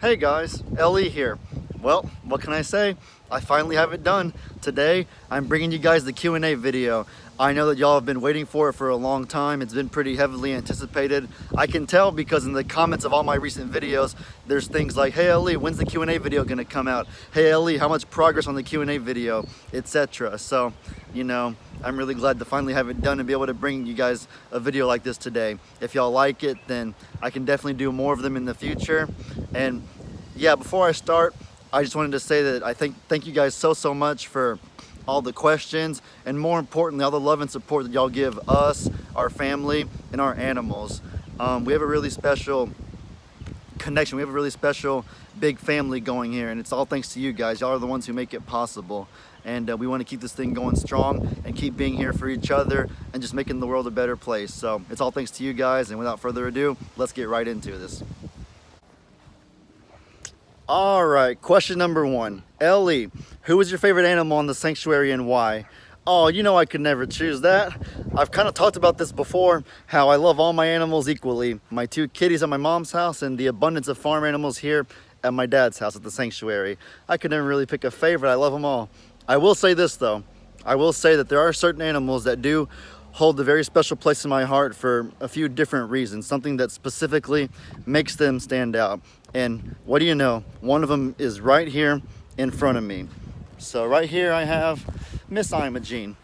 Hey guys, Ellie here. Well, what can I say? I finally have it done. Today, I'm bringing you guys the Q&A video. I know that y'all have been waiting for it for a long time. It's been pretty heavily anticipated. I can tell because in the comments of all my recent videos, there's things like, hey Ellie, when's the Q&A video gonna come out? Hey Ellie, how much progress on the Q&A video, etc. So, you know, I'm really glad to finally have it done and be able to bring you guys a video like this today. If y'all like it, then I can definitely do more of them in the future. And yeah, before I start, I just wanted to say that I thank you guys so much for all the questions, and more importantly, all the love and support that y'all give us, our family, and our animals. We have a really special connection. We have a really special big family going here, and it's all thanks to you guys. Y'all are the ones who make it possible. And we want to keep this thing going strong and keep being here for each other and just making the world a better place. So it's all thanks to you guys, and without further ado, let's get right into this. All right, question number 1. Ellie, who is your favorite animal in the sanctuary and why? Oh, you know I could never choose that. I've kind of talked about this before, how I love all my animals equally. My 2 kitties at my mom's house and the abundance of farm animals here at my dad's house at the sanctuary. I could never really pick a favorite. I love them all. I will say this though. I will say that there are certain animals that do hold a very special place in my heart for a few different reasons. Something that specifically makes them stand out. And what do you know? One of them is right here in front of me. So right here I have Miss Imogene.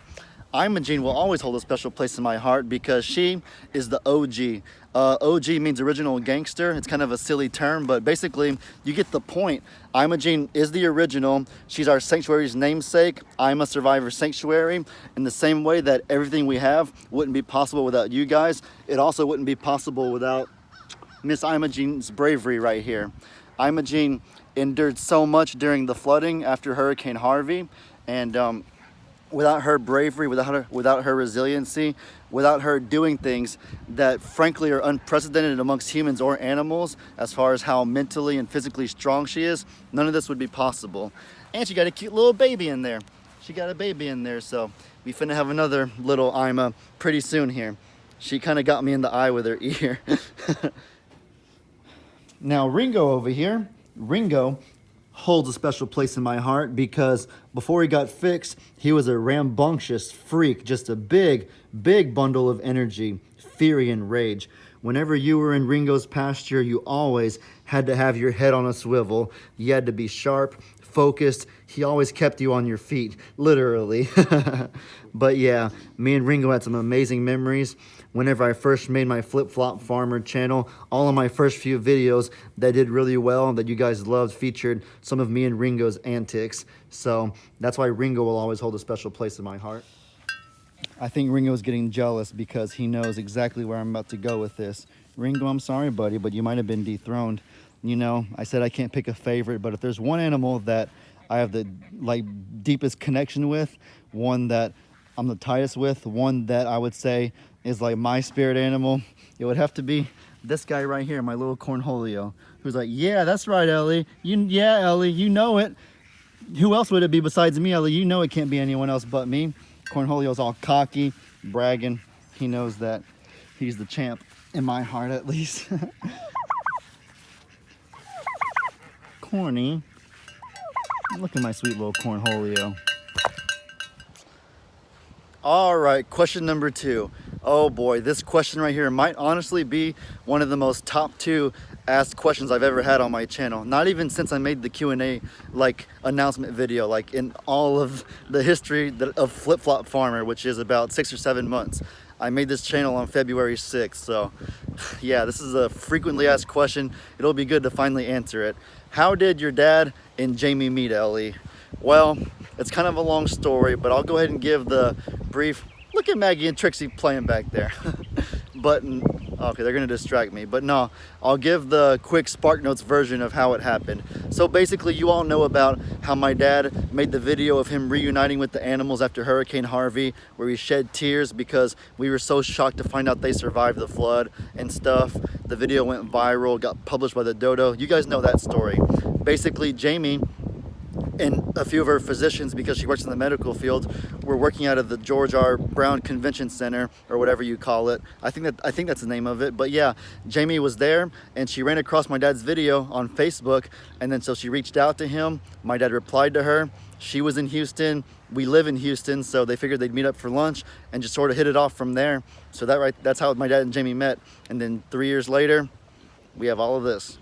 Imogene will always hold a special place in my heart because she is the OG. OG means original gangster. It's kind of a silly term, but basically you get the point. Imogene is the original. She's our sanctuary's namesake. I'm a survivor sanctuary. In the same way that everything we have wouldn't be possible without you guys, it also wouldn't be possible without Miss Imogene's bravery right here. Imogene endured so much during the flooding after Hurricane Harvey, and without her bravery, without her resiliency, without her doing things that frankly are unprecedented amongst humans or animals as far as how mentally and physically strong she is, none of this would be possible. And she got a cute little baby in there. She got a baby in there, so we finna have another little Ima pretty soon here. She kind of got me in the eye with her ear. Now Ringo over here, Ringo holds a special place in my heart because before he got fixed, he was a rambunctious freak, just a big bundle of energy, fury, and rage. Whenever you were in Ringo's pasture, you always had to have your head on a swivel. You had to be sharp, focused. He always kept you on your feet, literally. But yeah, me and Ringo had some amazing memories. Whenever I first made my Flip-Flop Farmer channel, all of my first few videos that did really well and that you guys loved featured some of me and Ringo's antics. So that's why Ringo will always hold a special place in my heart. I think Ringo's getting jealous because he knows exactly where I'm about to go with this. Ringo, I'm sorry, buddy, but you might have been dethroned. You know, I said I can't pick a favorite, but if there's one animal that I have the deepest connection with, one that I'm the tightest with, one that I would say is like my spirit animal, it would have to be this guy right here, my little cornholio, who's like, yeah, that's right, Ellie. Yeah, Ellie, you know it. Who else would it be besides me, Ellie? You know it can't be anyone else but me. Cornholio's all cocky, bragging. He knows that he's the champ, in my heart at least. Corny. Look at my sweet little cornholio. All right, question number 2. Oh boy, this question right here might honestly be one of the most top 2 asked questions I've ever had on my channel. Not even since I made the Q&A announcement video, in all of the history of Flip-Flop Farmer, which is about 6 or 7 months. I made this channel on February 6th, so yeah, this is a frequently asked question. It'll be good to finally answer it. How did your dad and Jami meet, Ellie? Well, it's kind of a long story, but I'll go ahead and give the brief. Look at Maggie and Trixie playing back there. But, okay, they're gonna distract me. But no, I'll give the quick Spark Notes version of how it happened. So basically, you all know about how my dad made the video of him reuniting with the animals after Hurricane Harvey, where he shed tears because we were so shocked to find out they survived the flood and stuff. The video went viral, got published by the Dodo. You guys know that story. Basically, Jami and a few of her physicians, because she works in the medical field, were working out of the George R. Brown Convention Center, or whatever you call it. I think that's the name of it. But yeah, Jami was there, and she ran across my dad's video on Facebook, and then so she reached out to him. My dad replied to her. She was in Houston. We live in Houston, so they figured they'd meet up for lunch and just sort of hit it off from there. So that's how my dad and Jami met. And then 3 years later, we have all of this.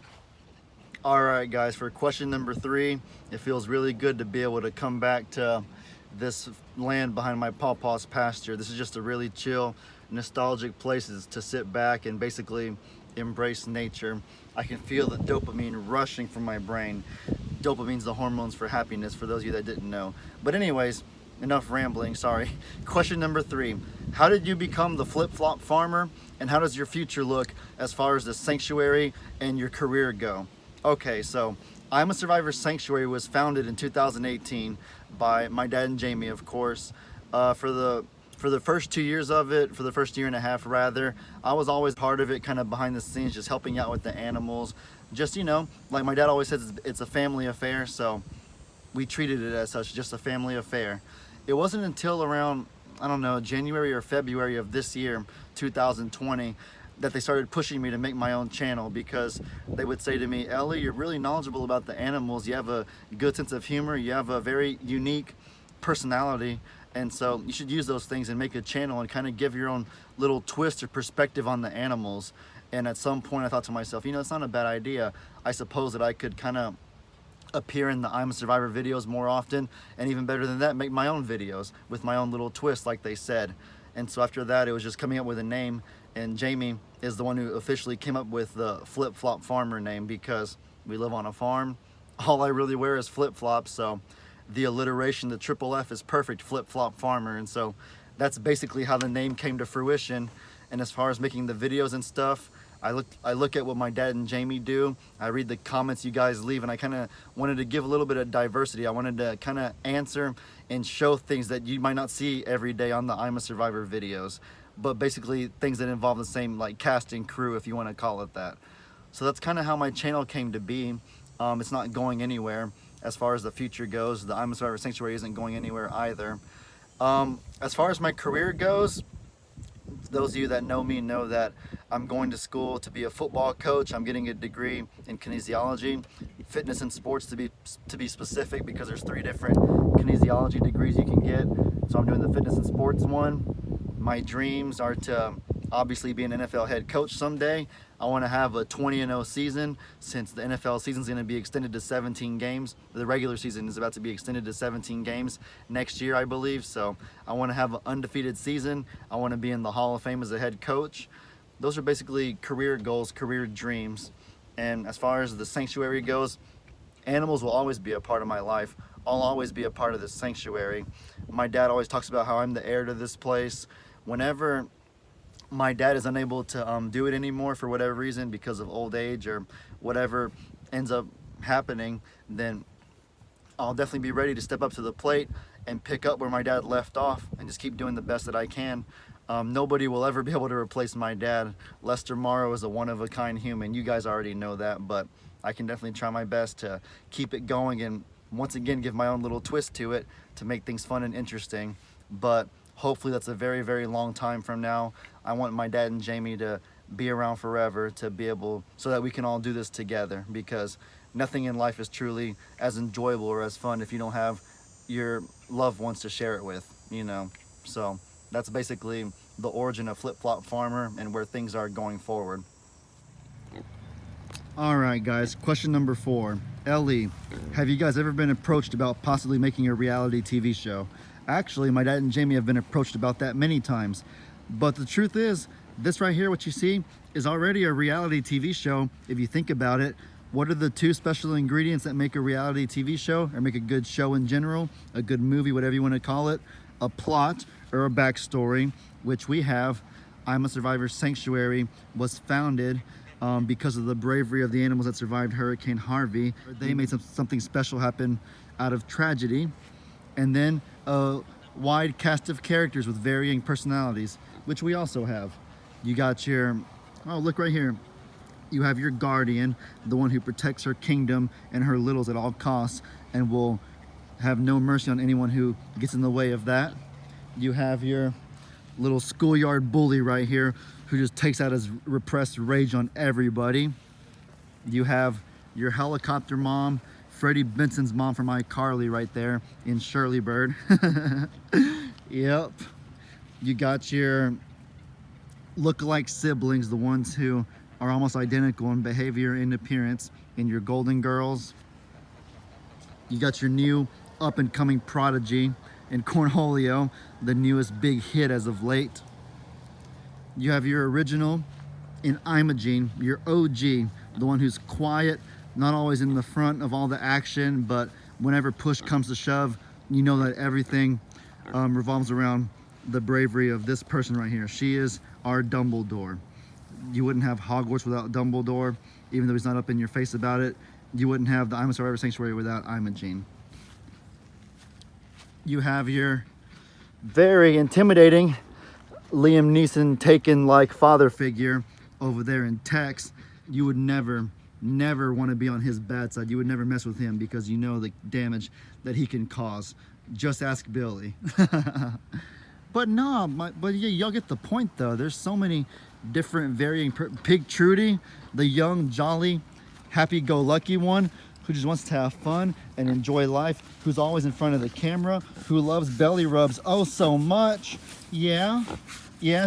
All right, guys, for question number 3, it feels really good to be able to come back to this land behind my pawpaw's pasture. This is just a really chill, nostalgic place to sit back and basically embrace nature. I can feel the dopamine rushing from my brain. Dopamine's the hormones for happiness, for those of you that didn't know. But anyways, enough rambling, sorry. Question number 3, how did you become the flip-flop farmer, and how does your future look as far as the sanctuary and your career go? Okay, so I'm a Survivor Sanctuary was founded in 2018 by my dad and Jami, of course. For the first 2 years of it, for the first year and a half rather, I was always part of it, kind of behind the scenes, just helping out with the animals. Just, you know, like my dad always says, it's a family affair, so we treated it as such, just a family affair. It wasn't until around, I don't know, January or February of this year, 2020, that they started pushing me to make my own channel, because they would say to me, Ellie, you're really knowledgeable about the animals, you have a good sense of humor, you have a very unique personality, and so you should use those things and make a channel and kind of give your own little twist or perspective on the animals. And at some point I thought to myself, you know, it's not a bad idea. I suppose that I could kind of appear in the I'm a Survivor videos more often, and even better than that, make my own videos with my own little twist, like they said. And so after that, it was just coming up with a name, and Jami is the one who officially came up with the flip-flop farmer name, because we live on a farm. All I really wear is flip-flops, so the alliteration, the triple F, is perfect, flip-flop farmer. And so that's basically how the name came to fruition. And as far as making the videos and stuff, I look at what my dad and Jami do. I read the comments you guys leave, and I kind of wanted to give a little bit of diversity. I wanted to kind of answer and show things that you might not see every day on the I'm a Survivor videos, but basically things that involve the same, like, cast and crew, if you want to call it that. So that's kind of how my channel came to be. It's not going anywhere. As far as the future goes, the I'm a Survivor Sanctuary isn't going anywhere either. As far as my career goes, those of you that know me know that I'm going to school to be a football coach. I'm getting a degree in kinesiology, fitness and sports to be specific, because there's 3 different kinesiology degrees you can get. So I'm doing the fitness and sports one. My dreams are to obviously be an NFL head coach someday. I want to have a 20-0 season, since the NFL season is going to be extended to 17 games. The regular season is about to be extended to 17 games next year, I believe. So I want to have an undefeated season. I want to be in the Hall of Fame as a head coach. Those are basically career goals, career dreams. And as far as the sanctuary goes, animals will always be a part of my life. I'll always be a part of this sanctuary. My dad always talks about how I'm the heir to this place. Whenever my dad is unable to do it anymore for whatever reason, because of old age or whatever ends up happening, then I'll definitely be ready to step up to the plate and pick up where my dad left off and just keep doing the best that I can. Nobody will ever be able to replace my dad. Lester Morrow is a one-of-a-kind human. You guys already know that, but I can definitely try my best to keep it going and once again give my own little twist to it to make things fun and interesting. But hopefully that's a very, very long time from now. I want my dad and Jami to be around forever, to be able, so that we can all do this together, because nothing in life is truly as enjoyable or as fun if you don't have your loved ones to share it with, you know. So that's basically the origin of Flip Flop Farmer and where things are going forward. All right, guys, question number 4. Ellie, have you guys ever been approached about possibly making a reality TV show? Actually, my dad and Jami have been approached about that many times. But the truth is, this right here, what you see, is already a reality TV show. If you think about it, what are the 2 special ingredients that make a reality TV show, or make a good show in general, a good movie, whatever you want to call it? A plot or a backstory, which we have. I'm a Survivor Sanctuary was founded because of the bravery of the animals that survived Hurricane Harvey. They made something special happen out of tragedy. And then a wide cast of characters with varying personalities, which we also have. You got your, oh, look right here. You have your guardian, the one who protects her kingdom and her littles at all costs and will have no mercy on anyone who gets in the way of that. You have your little schoolyard bully right here who just takes out his repressed rage on everybody. You have your helicopter mom, Freddie Benson's mom from iCarly right there in Shirley Bird. Yep. You got your look-alike siblings, the ones who are almost identical in behavior and appearance, in your Golden Girls. You got your new up-and-coming prodigy in Cornholio, the newest big hit as of late. You have your original in Imogene, your OG, the one who's quiet, not always in the front of all the action, but whenever push comes to shove, you know that everything revolves around the bravery of this person right here. She is our Dumbledore. You wouldn't have Hogwarts without Dumbledore, even though he's not up in your face about it. You wouldn't have the I'm a Survivor Sanctuary without Imogene. You have your very intimidating Liam Neeson Taken-like father figure over there in Tex. You would never want to be on his bad side. You would never mess with him because you know the damage that he can cause. Just ask Billy. But no, but yeah, y'all get the point though. There's so many different varying Pig Trudy, the young, jolly, happy-go-lucky one who just wants to have fun and enjoy life, who's always in front of the camera, who loves belly rubs oh so much. Yeah,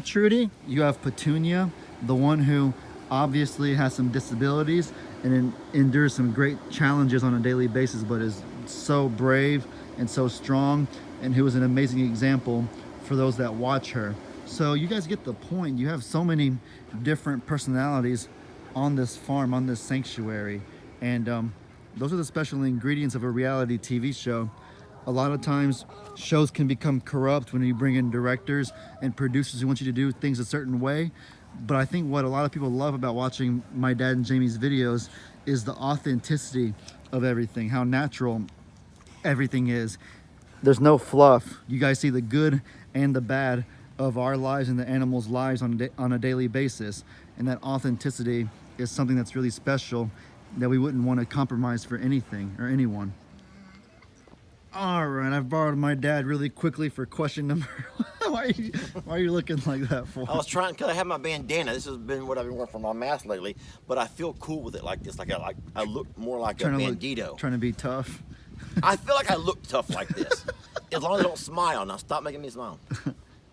Trudy. You have Petunia, the one who obviously has some disabilities and endures some great challenges on a daily basis, but is so brave and so strong, and who is an amazing example for those that watch her. So you guys get the point. You have so many different personalities on this farm, on this sanctuary, and those are the special ingredients of a reality TV show. A lot of times shows can become corrupt when you bring in directors and producers who want you to do things a certain way. But I think what a lot of people love about watching my dad and Jamie's videos is the authenticity of everything, how natural everything is. There's no fluff. You guys see the good and the bad of our lives and the animals' lives on a daily basis. And that authenticity is something that's really special that we wouldn't want to compromise for anything or anyone. All right, I've borrowed my dad really quickly for question number why are you looking like that for? I was trying, because I have my bandana. This has been what I've been wearing for my mask lately, but I feel cool with it like this. I look more like a bandito. Trying to be tough. I feel like I look tough like this. As long as I don't smile. Now stop making me smile.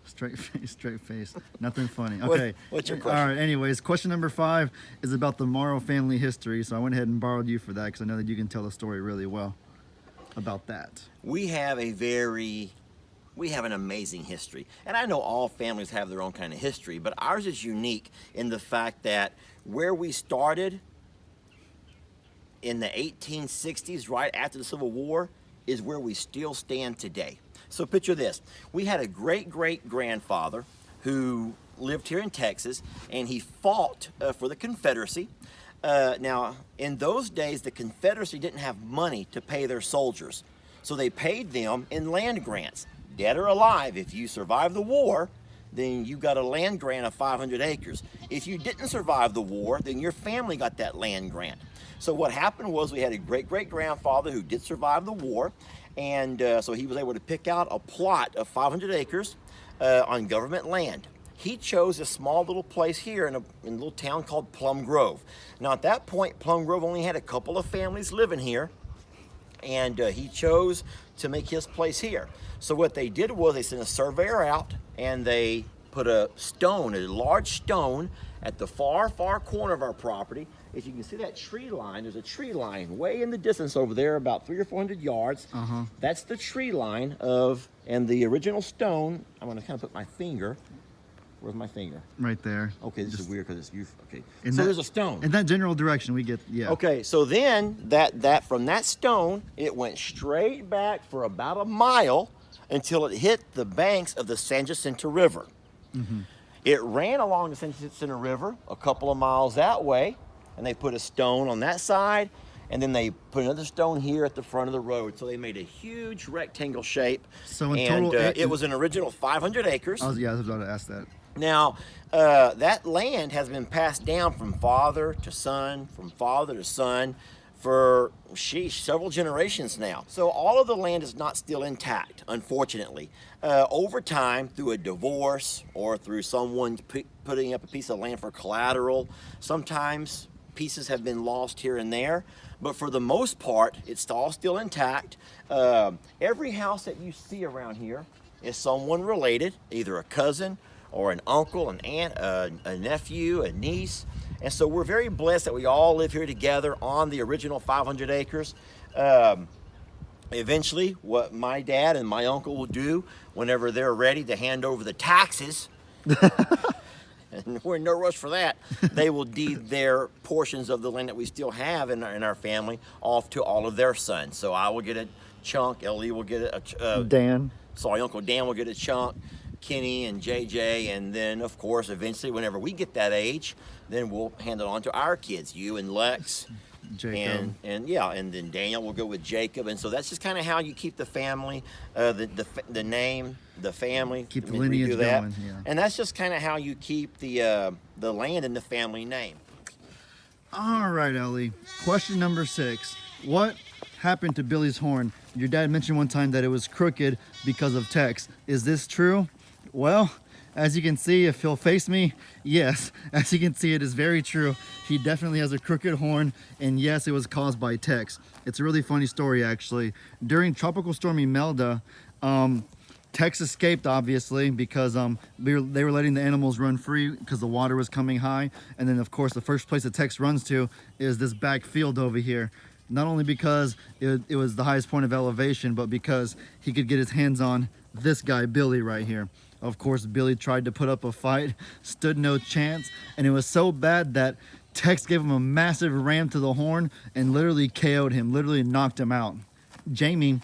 Straight face. Nothing funny. Okay. What's your question? All right, anyways, question number 5 is about the Morrow family history. So I went ahead and borrowed you for that because I know that you can tell the story really well about that. We have an amazing history. And I know all families have their own kind of history, but ours is unique in the fact that where we started in the 1860s, right after the Civil War, is where we still stand today. So picture this. We had a great-great-grandfather who lived here in Texas, and he fought for the Confederacy. Now, in those days, the Confederacy didn't have money to pay their soldiers, so they paid them in land grants. Dead or alive, if you survived the war, then you got a land grant of 500 acres. If you didn't survive the war, then your family got that land grant. So what happened was we had a great-great-grandfather who did survive the war, and so he was able to pick out a plot of 500 acres on government land. He chose a small little place here in a little town called Plum Grove. Now at that point, Plum Grove only had a couple of families living here, and he chose to make his place here. So what they did was they sent a surveyor out, and they put a large stone, at the far corner of our property. If you can see that tree line, there's a tree line way in the distance over there, about 300 or 400 yards. That's the tree line and the original stone. I'm gonna kind of put my finger. Where's my finger? Right there. Okay, this is weird because it's you. Okay, so there's a stone. In that general direction, we get, yeah. Okay, so then from that stone, it went straight back for about a mile until it hit the banks of the San Jacinto River. It ran along the San Jacinto River a couple of miles that way, and they put a stone on that side, and then they put another stone here at the front of the road. So they made a huge rectangle shape. So in total, it was an original 500 acres. I was about to ask that. Now, that land has been passed down from father to son, for several generations now. So all of the land is not still intact, unfortunately. Over time, through a divorce or through someone putting up a piece of land for collateral, sometimes pieces have been lost here and there, but for the most part, it's all still intact. Every house that you see around here is someone related, either a cousin or an uncle, an aunt, a nephew, a niece. And so we're very blessed that we all live here together on the original 500 acres. Eventually, what my dad and my uncle will do whenever they're ready to hand over the taxes, and we're in no rush for that, they will deed their portions of the land that we still have in our family off to all of their sons. So I will get a chunk, Ellie will get Uncle Dan will get a chunk, Kenny and JJ, and then of course eventually whenever we get that age, then we'll hand it on to our kids, you and Lex, Jacob. and yeah, and then Daniel will go with Jacob. And so that's just kind of how you keep the family, the name, the family, keep the lineage going. Yeah. And that's just kind of how you keep the land and the family name. All right, Ellie. Question number 6. What happened to Billy's horn? Your dad mentioned one time that it was crooked because of Tex. Is this true? Well, as you can see, if he'll face me, yes. As you can see, it is very true. He definitely has a crooked horn, and yes, it was caused by Tex. It's a really funny story, actually. During Tropical Storm Imelda, Tex escaped, obviously, because they were letting the animals run free because the water was coming high. And then, of course, the first place that Tex runs to is this back field over here. Not only because it was the highest point of elevation, but because he could get his hands on this guy, Billy, right here. Of course, Billy tried to put up a fight, stood no chance, and it was so bad that Tex gave him a massive ram to the horn and literally KO'd him, literally knocked him out. Jami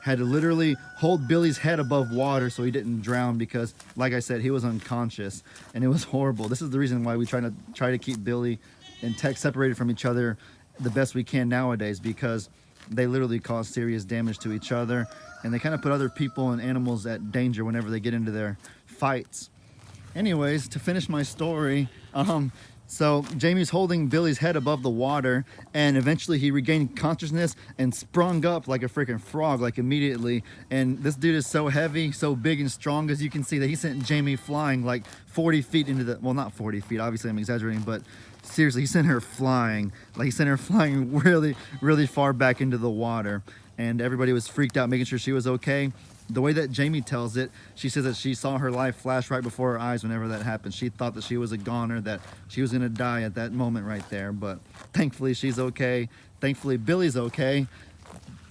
had to literally hold Billy's head above water so he didn't drown because, like I said, he was unconscious, and it was horrible. This is the reason why we try to keep Billy and Tex separated from each other the best we can nowadays, because they literally cause serious damage to each other, and they kind of put other people and animals at danger whenever they get into their fights. Anyways, to finish my story, so Jami's holding Billy's head above the water, and eventually he regained consciousness and sprung up like a freaking frog, like immediately. And this dude is so heavy, so big and strong, as you can see, that he sent Jami flying like 40 feet into the, well, not 40 feet, obviously I'm exaggerating, but seriously, he sent her flying. Like, he sent her flying really, really far back into the water. And everybody was freaked out, making sure she was okay. The way that Jami tells it, she says that she saw her life flash right before her eyes whenever that happened. She thought that she was a goner, that she was gonna die at that moment right there. But thankfully, she's okay. Thankfully, Billy's okay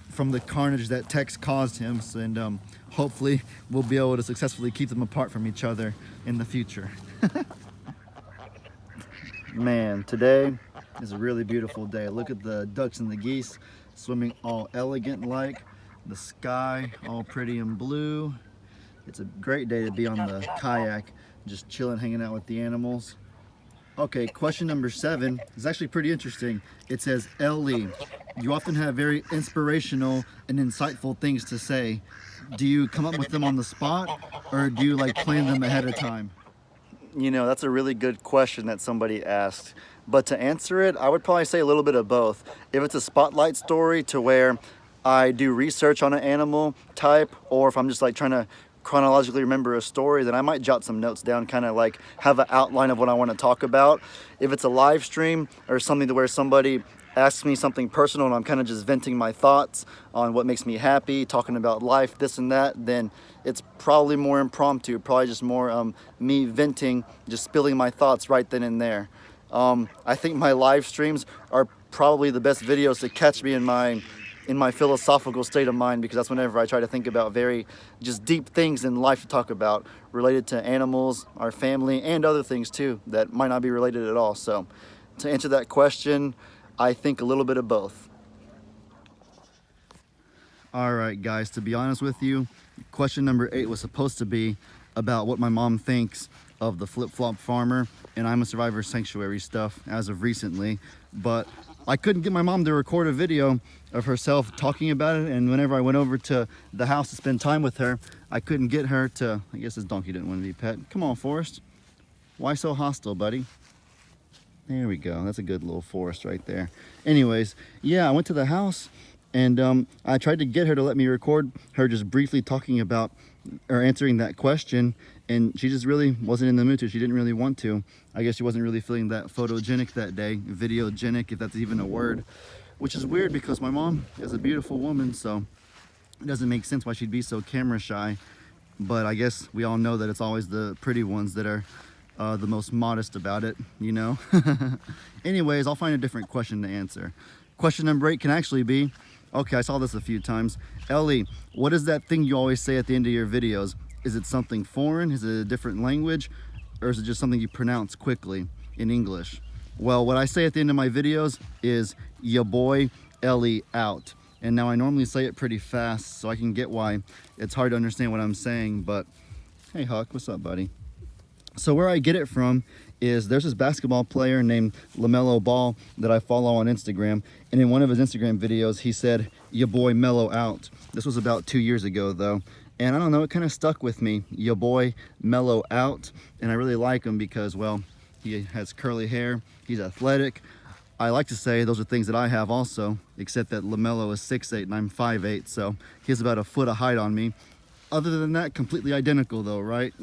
from the carnage that Tex caused him. And hopefully, we'll be able to successfully keep them apart from each other in the future. Man, today is a really beautiful day. Look at the ducks and the geese swimming all elegant like. The sky all pretty and blue. It's a great day to be on the kayak, just chilling, hanging out with the animals. Okay, question number 7 is actually pretty interesting. It says, Ellie, you often have very inspirational and insightful things to say. Do you come up with them on the spot, or do you like plan them ahead of time? You know, that's a really good question that somebody asked. But to answer it, I would probably say a little bit of both. If it's a spotlight story to where I do research on an animal type, or if I'm just like trying to chronologically remember a story, then I might jot some notes down, kind of like have an outline of what I want to talk about. If it's a live stream or something to where somebody asks me something personal and I'm kind of just venting my thoughts on what makes me happy, talking about life, this and that, then it's probably more impromptu, probably just more me venting, just spilling my thoughts right then and there. I think my live streams are probably the best videos to catch me in my philosophical state of mind, because that's whenever I try to think about very just deep things in life to talk about, related to animals, our family, and other things too that might not be related at all. So to answer that question, I think a little bit of both. All right, guys, to be honest with you, question number 8 was supposed to be about what my mom thinks of the flip-flop farmer and I'm a Survivor Sanctuary stuff as of recently, but I couldn't get my mom to record a video of herself talking about it, and whenever I went over to the house to spend time with her, I couldn't get her to, I guess this donkey didn't want to be pet. Come on, Forrest. Why so hostile, buddy? There we go. That's a good little forest right there. Anyways, yeah, I went to the house and I tried to get her to let me record her just briefly talking about or answering that question, and she just really wasn't in the mood to. She didn't really want to. I guess she wasn't really feeling that photogenic that day, videogenic, if that's even a word, which is weird because my mom is a beautiful woman, so it doesn't make sense why she'd be so camera shy. But I guess we all know that it's always the pretty ones that are the most modest about it, you know? Anyways, I'll find a different question to answer. Question number 8 can actually be, okay, I saw this a few times. Ellie, what is that thing you always say at the end of your videos? Is it something foreign? Is it a different language? Or is it just something you pronounce quickly in English? Well, what I say at the end of my videos is, ya boy, Ellie out. And now I normally say it pretty fast, so I can get why it's hard to understand what I'm saying, but hey Huck, what's up, buddy? So where I get it from is there's this basketball player named LaMelo Ball that I follow on Instagram, and in one of his Instagram videos he said, ya boy mellow out. This was about 2 years ago though, and I don't know, it kind of stuck with me, ya boy mellow out. And I really like him because, well, he has curly hair, he's athletic. I like to say those are things that I have also, except that LaMelo is 6'8" and I'm 5'8", so he has about a foot of height on me. Other than that, completely identical though, right?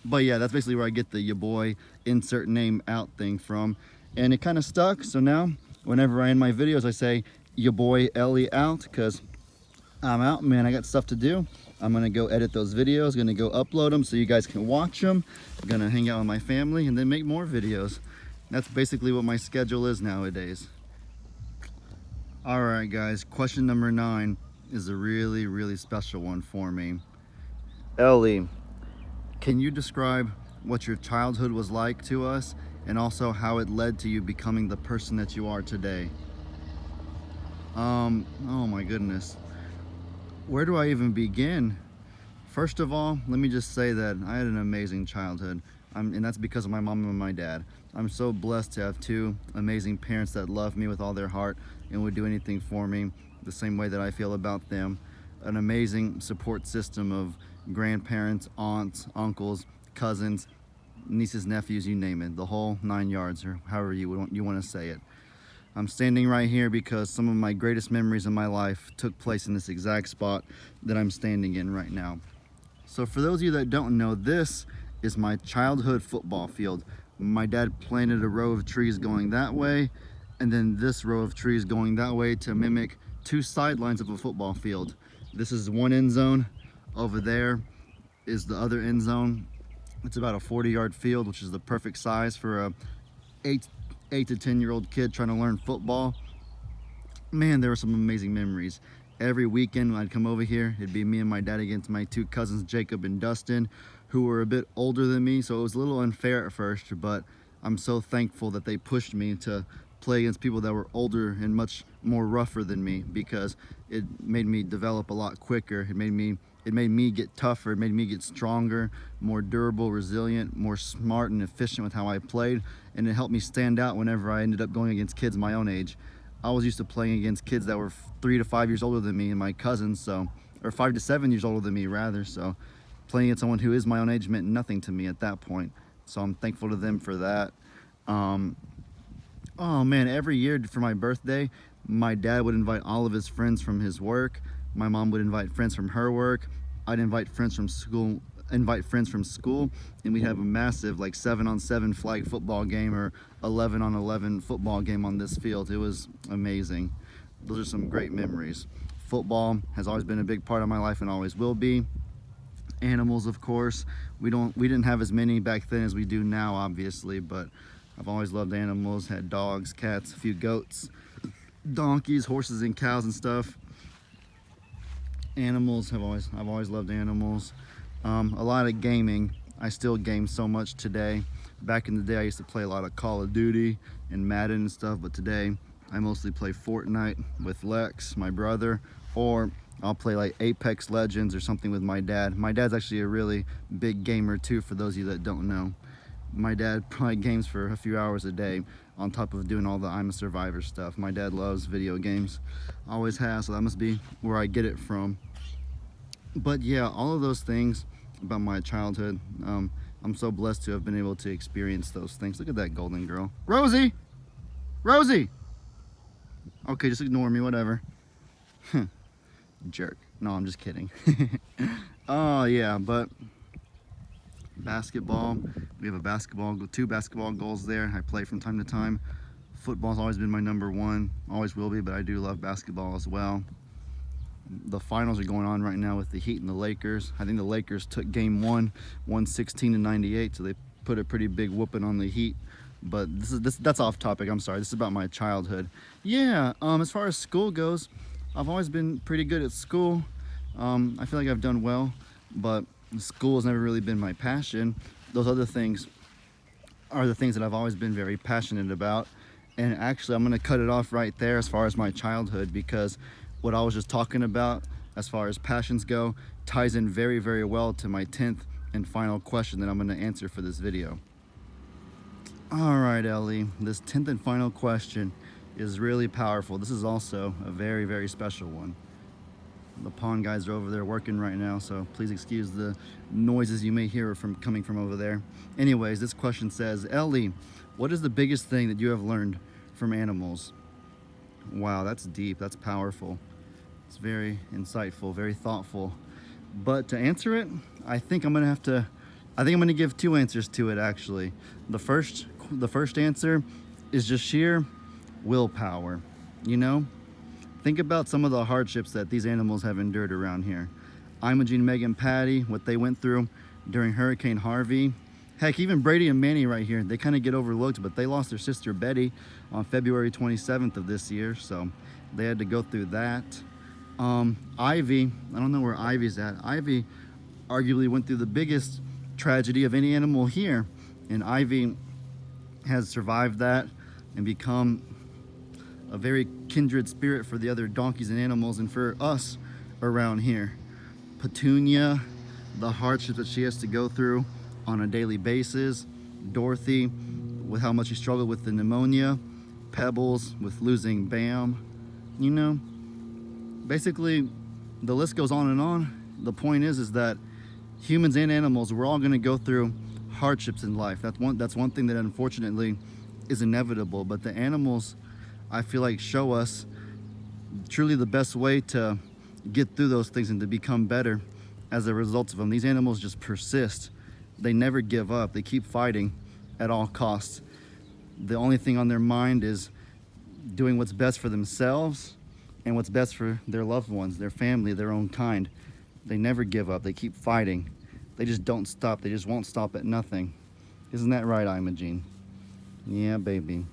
But yeah, that's basically where I get the ya boy insert name out thing from. And it kind of stuck, so now whenever I end my videos I say ya boy Ellie out, because I'm out, man. I got stuff to do. I'm gonna go edit those videos, gonna go upload them so you guys can watch them. I'm gonna hang out with my family and then make more videos. That's basically what my schedule is nowadays. All right, guys, question number 9 is a really, really special one for me. Ellie, can you describe what your childhood was like to us and also how it led to you becoming the person that you are today? Oh my goodness. Where do I even begin? First of all, let me just say that I had an amazing childhood. And that's because of my mom and my dad. I'm so blessed to have 2 amazing parents that love me with all their heart and would do anything for me the same way that I feel about them. An amazing support system of grandparents, aunts, uncles, cousins, nieces, nephews, you name it, the whole 9 yards, or however you want to say it. I'm standing right here because some of my greatest memories in my life took place in this exact spot that I'm standing in right now. So for those of you that don't know, this is my childhood football field. My dad planted a row of trees going that way, and then this row of trees going that way to mimic 2 sidelines of a football field. This is one end zone. Over there is the other end zone. It's about a 40-yard field, which is the perfect size for a 8 to 10-year-old kid trying to learn football. Man, there were some amazing memories. Every weekend when I'd come over here, it'd be me and my dad against my 2 cousins, Jacob and Dustin, who were a bit older than me, so it was a little unfair at first, but I'm so thankful that they pushed me to play against people that were older and much more rougher than me, because it made me develop a lot quicker. It made me get tougher, it made me get stronger, more durable, resilient, more smart and efficient with how I played, and it helped me stand out whenever I ended up going against kids my own age. I was used to playing against kids that were 3 to 5 years older than me and my cousins, so, or 5 to 7 years older than me rather, so playing against someone who is my own age meant nothing to me at that point. So I'm thankful to them for that. Oh man, every year for my birthday, my dad would invite all of his friends from his work. My mom would invite friends from her work. I'd invite friends from school, and we'd have a massive like 7-on-7 flag football game or 11-on-11 football game on this field. It was amazing. Those are some great memories. Football has always been a big part of my life and always will be. Animals, of course. We didn't have as many back then as we do now, obviously, but I've always loved animals. Had dogs, cats, a few goats, donkeys, horses, and cows and stuff. Animals, I've always loved animals. A lot of gaming. I still game so much today. Back in the day, I used to play a lot of Call of Duty and Madden and stuff, but today I mostly play Fortnite with Lex, my brother, or I'll play like Apex Legends or something with my dad. My dad's actually a really big gamer too, for those of you that don't know. My dad probably games for a few hours a day on top of doing all the I'm a Survivor stuff. My dad loves video games, always has, so that must be where I get it from. But yeah, all of those things about my childhood, I'm so blessed to have been able to experience those things. Look at that golden girl. Rosie! Rosie! Okay, just ignore me, whatever. Jerk. No, I'm just kidding. Oh, yeah, but basketball. We have two basketball goals there. I play from time to time. Football's always been my number one. Always will be, but I do love basketball as well. The finals are going on right now with the Heat and the Lakers. I think the Lakers took game one, 116-98, so they put a pretty big whooping on the Heat. But that's off topic. I'm sorry. This is about my childhood. Yeah. As far as school goes, I've always been pretty good at school. I feel like I've done well, but school has never really been my passion. Those other things are the things that I've always been very passionate about. And actually, I'm gonna cut it off right there as far as my childhood, because what I was just talking about as far as passions go ties in very, very well to my 10th and final question that I'm gonna answer for this video. All right, Ellie, this 10th and final question is really powerful. This is also a very, very special one. The pond guys are over there working right now, so please excuse the noises you may hear coming from over there. Anyways, this question says, Ellie, what is the biggest thing that you have learned from animals? Wow, that's deep, that's powerful. It's very insightful, very thoughtful. But to answer it, I think I'm gonna give two answers to it actually. The first answer is just sheer willpower, you know? Think about some of the hardships that these animals have endured around here. Imogene, Meg, and Patty, what they went through during Hurricane Harvey. Heck, even Brady and Manny right here, they kind of get overlooked, but they lost their sister Betty on February 27th of this year, so they had to go through that. Ivy, I don't know where Ivy's at. Ivy arguably went through the biggest tragedy of any animal here, and Ivy has survived that and become a very kindred spirit for the other donkeys and animals and for us around here. Petunia, the hardships that she has to go through on a daily basis. Dorothy, with how much she struggled with the pneumonia. Pebbles, with losing Bam. You know, basically, the list goes on and on. The point is that humans and animals, we're all gonna go through hardships in life. That's one thing that unfortunately is inevitable, but the animals, I feel like, show us truly the best way to get through those things and to become better as a result of them. These animals just persist. They never give up. They keep fighting at all costs. The only thing on their mind is doing what's best for themselves and what's best for their loved ones, their family, their own kind. They never give up. They keep fighting. They just don't stop. They just won't stop at nothing. Isn't that right, Imogene? Yeah, baby.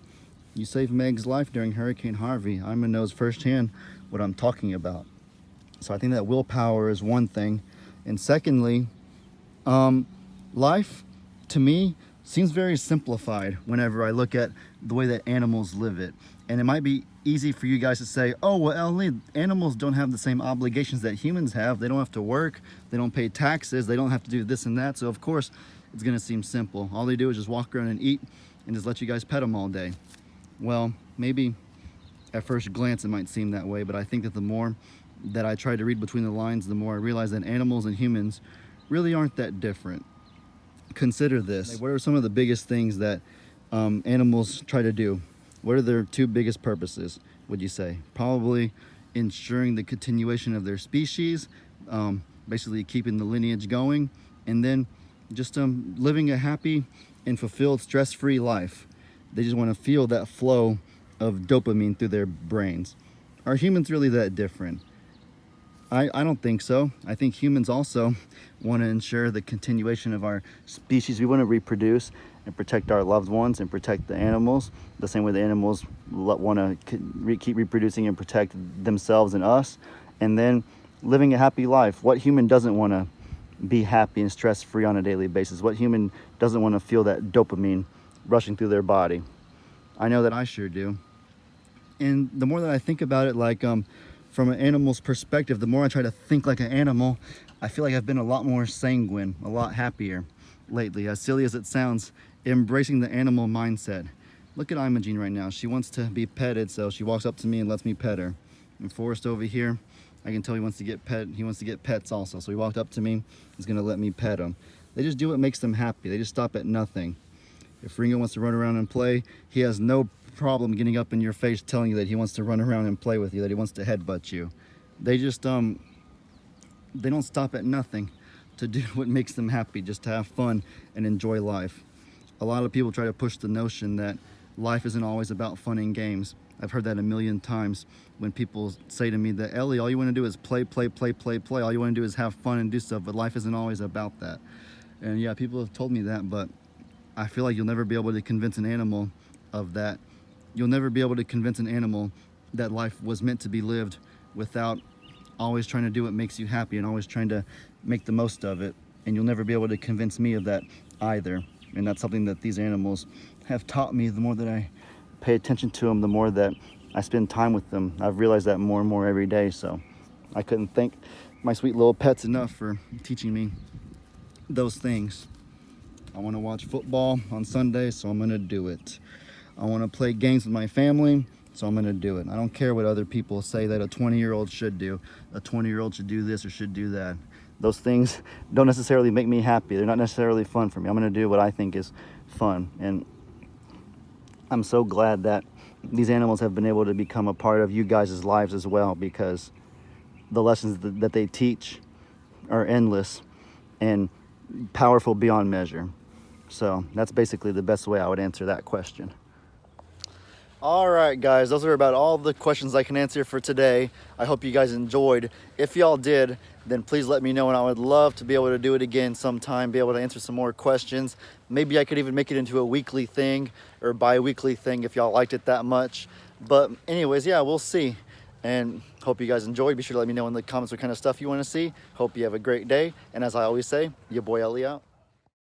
You saved Meg's life during Hurricane Harvey. Ima knows firsthand what I'm talking about. So I think that willpower is one thing. And secondly, life, to me, seems very simplified whenever I look at the way that animals live it. And it might be easy for you guys to say, oh, well, Ellie, animals don't have the same obligations that humans have. They don't have to work. They don't pay taxes. They don't have to do this and that. So, of course, it's going to seem simple. All they do is just walk around and eat and just let you guys pet them all day. Well, maybe at first glance it might seem that way, but I think that the more that I try to read between the lines, the more I realize that animals and humans really aren't that different. Consider this. Like, what are some of the biggest things that animals try to do? What are their two biggest purposes, would you say? Probably ensuring the continuation of their species, basically keeping the lineage going, and then just living a happy and fulfilled, stress-free life. They just want to feel that flow of dopamine through their brains. Are humans really that different? I don't think so. I think humans also want to ensure the continuation of our species. We want to reproduce and protect our loved ones and protect the animals, the same way the animals want to keep reproducing and protect themselves and us. And then living a happy life. What human doesn't want to be happy and stress-free on a daily basis? What human doesn't want to feel that dopamine rushing through their body? I know that I sure do. And the more that I think about it, like from an animal's perspective, the more I try to think like an animal, I feel like I've been a lot more sanguine, a lot happier lately. As silly as it sounds, embracing the animal mindset. Look at Imogene right now. She wants to be petted, so she walks up to me and lets me pet her. And Forrest over here, I can tell he wants to get pets also. So he walked up to me, he's gonna let me pet him. They just do what makes them happy. They just stop at nothing. If Ringo wants to run around and play, he has no problem getting up in your face telling you that he wants to run around and play with you, that he wants to headbutt you. They just they don't stop at nothing to do what makes them happy, just to have fun and enjoy life. A lot of people try to push the notion that life isn't always about fun and games. I've heard that a million times when people say to me that, Ellie, all you want to do is play, play, play, play, play. All you want to do is have fun and do stuff, but life isn't always about that. And yeah, people have told me that, but I feel like you'll never be able to convince an animal of that. You'll never be able to convince an animal that life was meant to be lived without always trying to do what makes you happy and always trying to make the most of it. And you'll never be able to convince me of that either. And that's something that these animals have taught me. The more that I pay attention to them, the more that I spend time with them. I've realized that more and more every day. So I couldn't thank my sweet little pets enough for teaching me those things. I want to watch football on Sunday, so I'm going to do it. I want to play games with my family, so I'm going to do it. I don't care what other people say that a 20-year-old should do. A 20-year-old should do this or should do that. Those things don't necessarily make me happy. They're not necessarily fun for me. I'm going to do what I think is fun. And I'm so glad that these animals have been able to become a part of you guys' lives as well, because the lessons that they teach are endless and powerful beyond measure. So that's basically the best way I would answer that question. All right, guys, those are about all the questions I can answer for today. I hope you guys enjoyed. If y'all did, then please let me know, and I would love to be able to do it again sometime, be able to answer some more questions. Maybe I could even make it into a weekly thing or bi-weekly thing if y'all liked it that much. But anyways, yeah, we'll see. And hope you guys enjoyed. Be sure to let me know in the comments what kind of stuff you want to see. Hope you have a great day. And as I always say, your boy Ellie out.